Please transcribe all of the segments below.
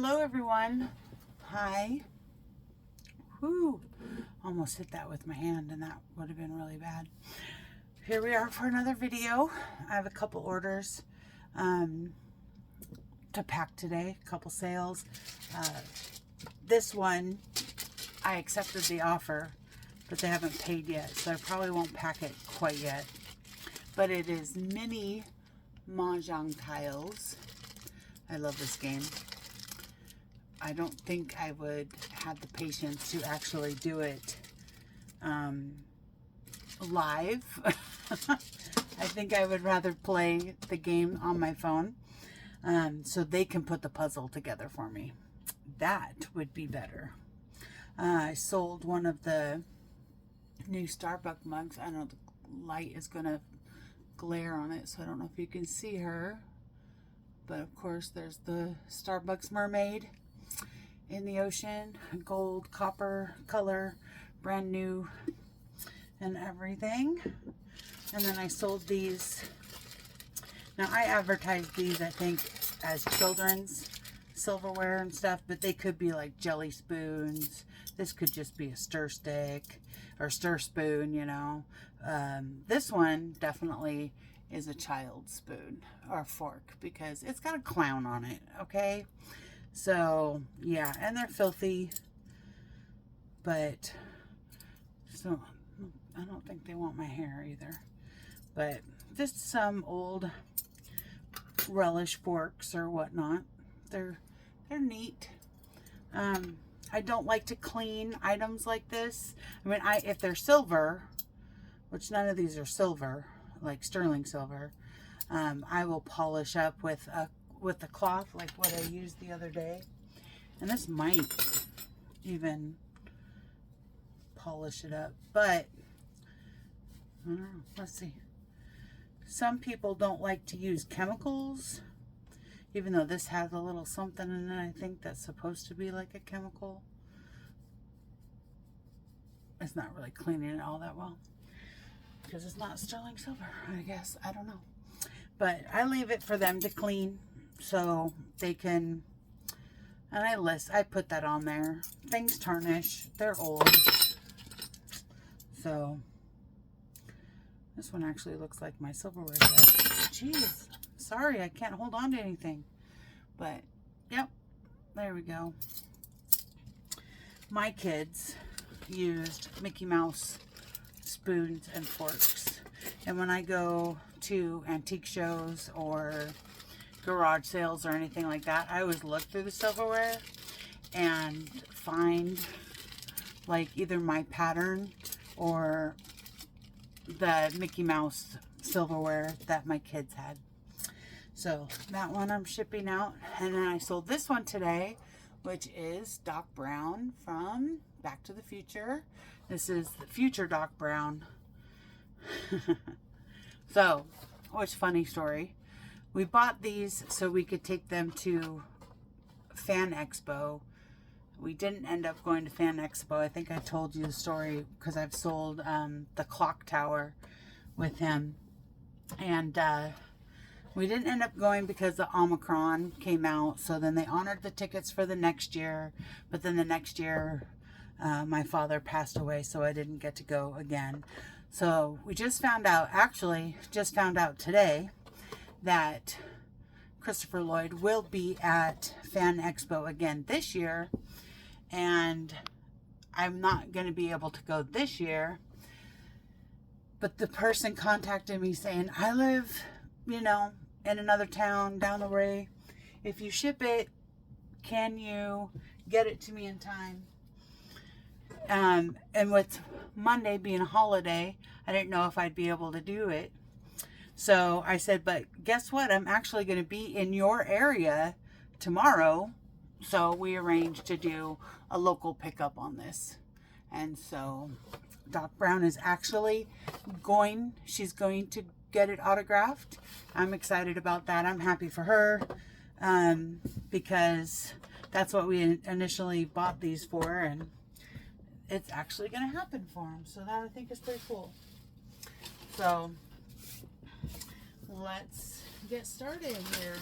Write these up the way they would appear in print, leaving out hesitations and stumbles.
Hello everyone. Hi. Whoo. Almost hit that with my hand and that would have been really bad. Here we are for another video. I have a couple orders to pack today, a couple sales. This one, I accepted the offer, but they haven't paid yet, so I probably won't pack it quite yet. But it is mini Mahjong tiles. I love this game. I don't think I would have the patience to actually do it live. I think I would rather play the game on my phone so they can put the puzzle together for me. That would be better. I sold one of the new Starbucks mugs. I know the light is going to glare on it, so I don't know if you can see her. But of course, there's the Starbucks mermaid in the ocean, gold, copper color, brand new and everything. And then I sold these. Now I advertised these, I think, as children's silverware and stuff, but they could be like jelly spoons. This could just be a stir stick or stir spoon, you know. This one definitely is a child's spoon or fork because it's got a clown on it, okay? So, yeah, and they're filthy, but so I don't think they want my hair either. But just some old relish forks or whatnot. They're neat. I don't like to clean items like this. I mean, if they're silver, which none of these are silver, like sterling silver, I will polish up with the cloth, like what I used the other day. And this might even polish it up, but I don't know. Let's see. Some people don't like to use chemicals, even though this has a little something in it. I think that's supposed to be like a chemical. It's not really cleaning it all that well because it's not sterling silver, I guess. I don't know. But I leave it for them to clean so they can, and I put that on there. Things tarnish, they're old. So this one actually looks like my silverware set. Jeez, sorry, I can't hold on to anything. But yep, there we go. My kids used Mickey Mouse spoons and forks. And when I go to antique shows or garage sales or anything like that, I always look through the silverware and find like either my pattern or the Mickey Mouse silverware that my kids had. So that one I'm shipping out. And then I sold this one today, which is Doc Brown from Back to the Future. This is the future Doc Brown. So, which funny story. We bought these so we could take them to Fan Expo. We didn't end up going to Fan Expo. I think I told you the story because I've sold the clock tower with him. And we didn't end up going because the Omicron came out. So then they honored the tickets for the next year. But then the next year, my father passed away, so I didn't get to go again. So we just found out, actually, just found out today that Christopher Lloyd will be at Fan Expo again this year. And I'm not going to be able to go this year. But the person contacted me saying, I live, you know, in another town down the way. If you ship it, can you get it to me in time? And with Monday being a holiday, I didn't know if I'd be able to do it. So I said, but guess what? I'm actually going to be in your area tomorrow. So we arranged to do a local pickup on this. And so Doc Brown is actually she's going to get it autographed. I'm excited about that. I'm happy for her because that's what we initially bought these for, and it's actually going to happen for him. So that I think is pretty cool. So let's get started here.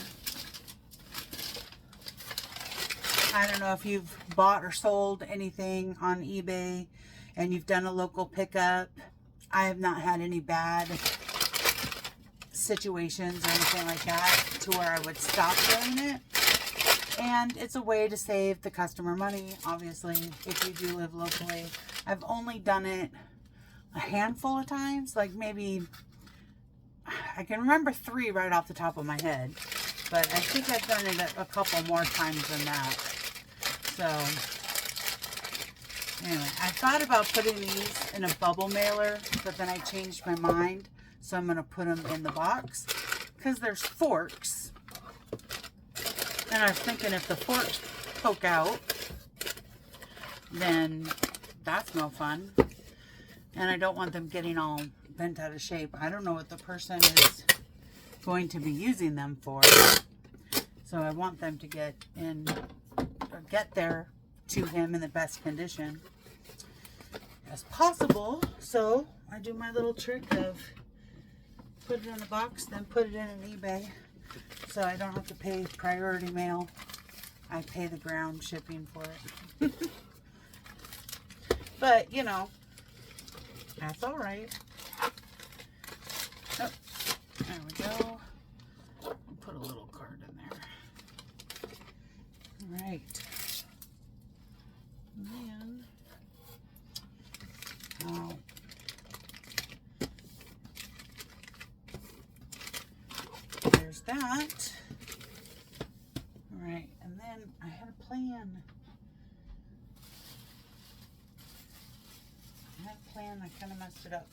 I don't know if you've bought or sold anything on eBay and you've done a local pickup. I have not had any bad situations or anything like that to where I would stop doing it. And it's a way to save the customer money, obviously, if you do live locally. I've only done it a handful of times, like maybe, I can remember 3 right off the top of my head, but I think I've done it a couple more times than that. So, anyway, I thought about putting these in a bubble mailer, but then I changed my mind. So I'm going to put them in the box because there's forks. And I was thinking if the forks poke out, then that's no fun. And I don't want them getting all bent out of shape. I don't know what the person is going to be using them for. So I want them to get in or get there to him in the best condition as possible. So I do my little trick of put it in a box, then put it in an eBay, so I don't have to pay priority mail. I pay the ground shipping for it. But, you know, that's all right. Oh, there we go. Put a little card in there. All right. And now, there's that. All right, and then I had a plan. I kind of messed it up.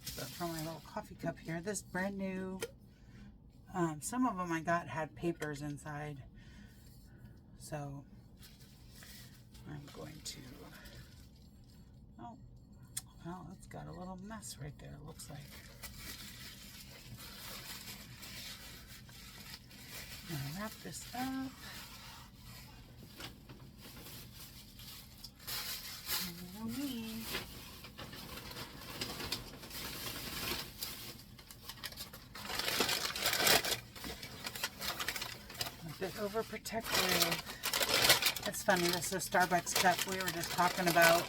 So for my little coffee cup here, this brand new, some of them I got had papers inside. So I'm going to, oh, well, it's got a little mess right there, it looks like. I'm going to wrap this up. A bit overprotective. It's funny, this is a Starbucks cup we were just talking about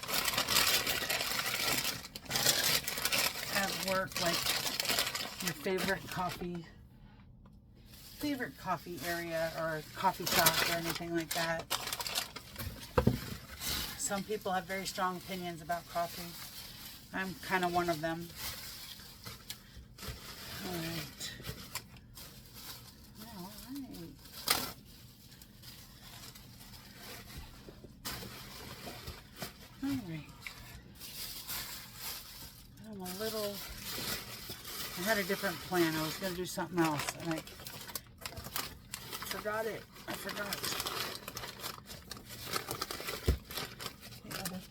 at work, like your favorite coffee area or coffee shop or anything like that. Some people have very strong opinions about coffee. I'm kind of one of them. All right. All right. All right. I'm a little, I had a different plan. I was going to do something else and I forgot it. I forgot.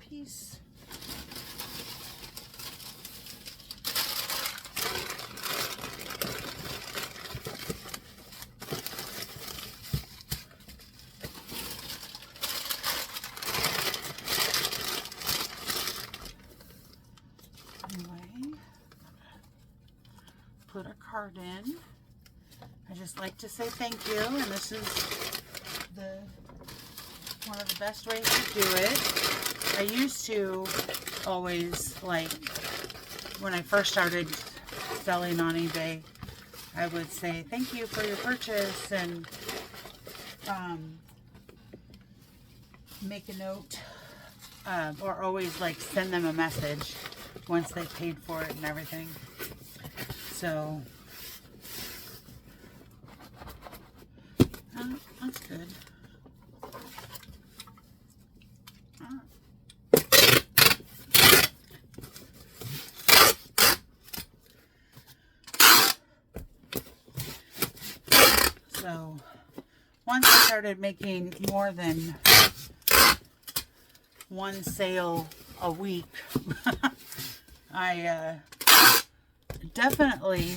Piece. Anyway, put a card in. I just like to say thank you, and this is one of the best ways to do it. I used to always, like, when I first started selling on eBay, I would say thank you for your purchase and make a note or always like send them a message once they paid for it and everything. So that's good. So once I started making more than one sale a week, I definitely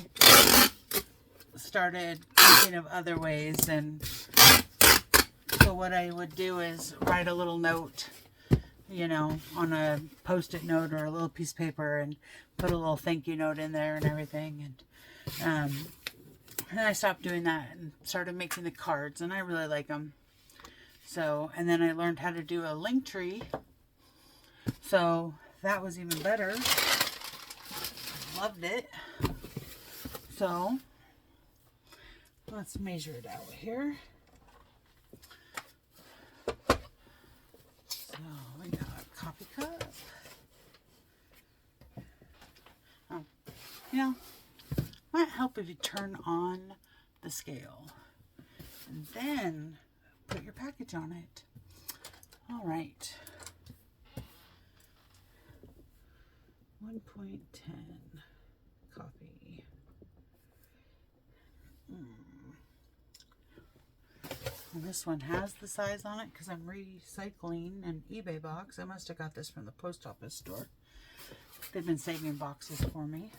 started thinking of other ways. And so what I would do is write a little note, you know, on a post-it note or a little piece of paper and put a little thank you note in there and everything. And I stopped doing that and started making the cards, and I really like them. So, and then I learned how to do a link tree. So that was even better. Loved it. So let's measure it out here. So we got a coffee cup. Oh, you know, might help if you turn on the scale and then put your package on it. All right. 1.10 coffee. And this one has the size on it because I'm recycling an eBay box. I must have got this from the post office store. They've been saving boxes for me.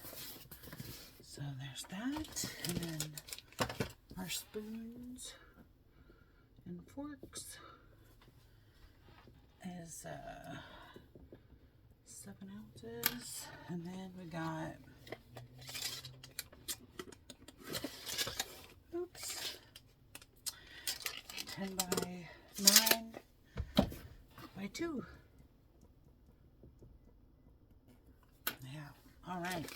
So there's that. And then our spoons and forks is 7 ounces. And then we got, oops, 10 by 9 by 2. Yeah, all right.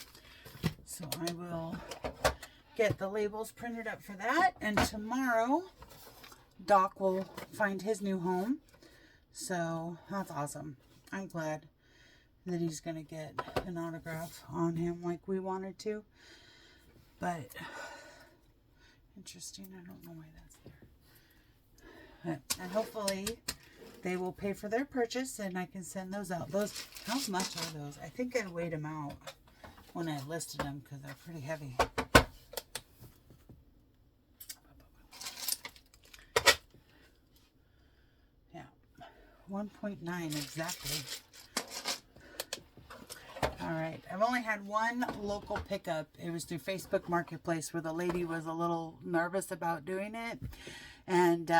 So I will get the labels printed up for that. And tomorrow, Doc will find his new home. So that's awesome. I'm glad that he's going to get an autograph on him like we wanted to. But, interesting. I don't know why that's there. And hopefully they will pay for their purchase and I can send those out. Those, how much are those? I think I weighed them out when I listed them because they're pretty heavy. Yeah, 1.9 exactly. All right, I've only had one local pickup. It was through Facebook Marketplace where the lady was a little nervous about doing it. And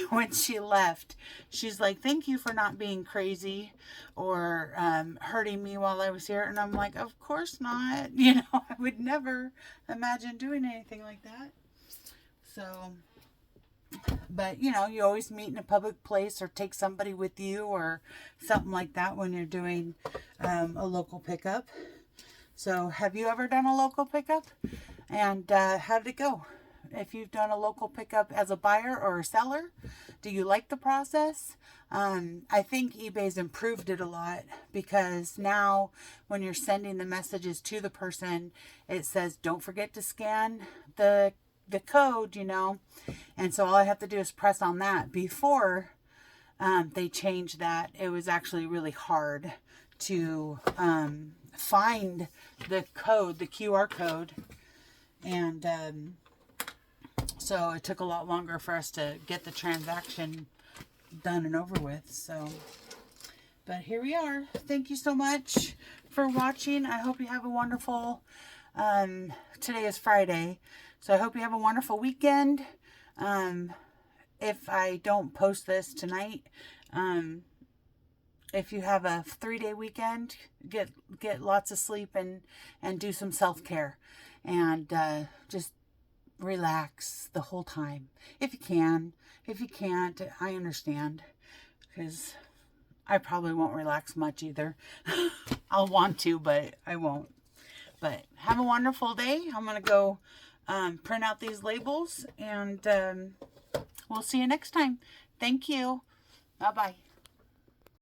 when she left, she's like, thank you for not being crazy or hurting me while I was here. And I'm like, of course not. You know, I would never imagine doing anything like that. So, but, you know, you always meet in a public place or take somebody with you or something like that when you're doing a local pickup. So, have you ever done a local pickup? And how did it go? If you've done a local pickup as a buyer or a seller, do you like the process? I think eBay's improved it a lot because now when you're sending the messages to the person, it says, don't forget to scan the code, you know, and so all I have to do is press on that. Before they changed that, it was actually really hard to find the code, the QR code, and so it took a lot longer for us to get the transaction done and over with. So, but here we are. Thank you so much for watching. I hope you have a wonderful, today is Friday, so I hope you have a wonderful weekend. If I don't post this tonight, if you have a 3-day weekend, get lots of sleep and do some self-care and just relax the whole time if you can. If you can't, I understand, because I probably won't relax much either. I'll want to, but I won't. But have a wonderful day. I'm gonna go print out these labels, and we'll see you next time. Thank you. Bye bye.